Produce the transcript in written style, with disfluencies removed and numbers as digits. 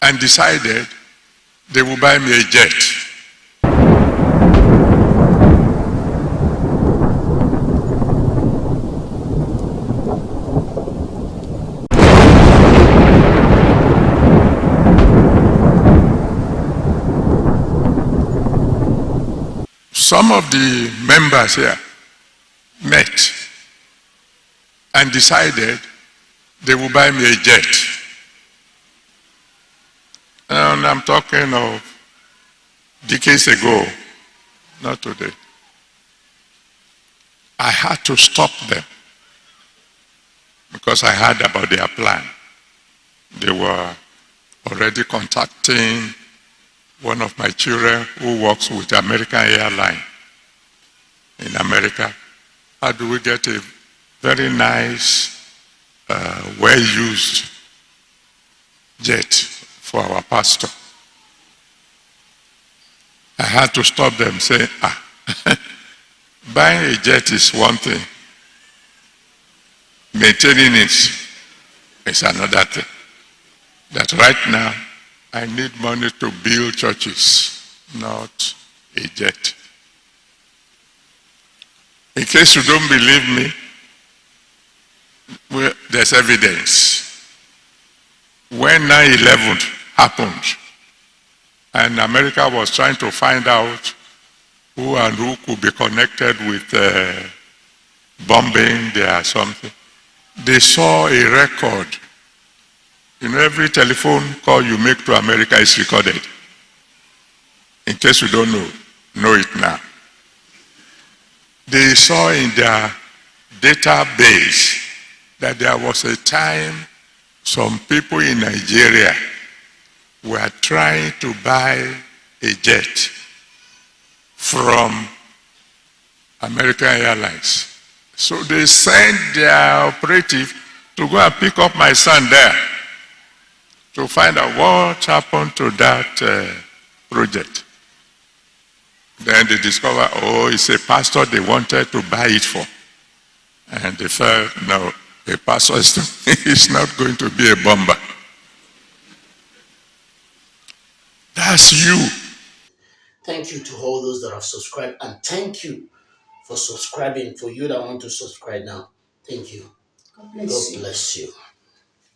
and decided they will buy me a jet. Some of the members here met and decided they will buy me a jet. And I'm talking of decades ago, not today. I had to stop them because I heard about their plan. They were already contacting one of my children who works with American Airlines in America. How do we get a very nice, well-used jet for our pastor? I had to stop them saying, buying a jet is one thing. Maintaining it is another thing. That right now, I need money to build churches, not a jet. In case you don't believe me, well, there's evidence. When 9/11 happened, and America was trying to find out who and who could be connected with bombing there or something, they saw a record. You know, every telephone call you make to America is recorded. In case you don't know it now. They saw in their database that there was a time some people in Nigeria were trying to buy a jet from American Airlines. So they sent their operative to go and pick up my son there to find out what happened to that project. Then they discover, it's a pastor they wanted to buy it for. And they felt, no, a pastor is not going to be a bomber. That's you. Thank you to all those that have subscribed, and thank you for subscribing. For you that want to subscribe now, thank you. God bless you.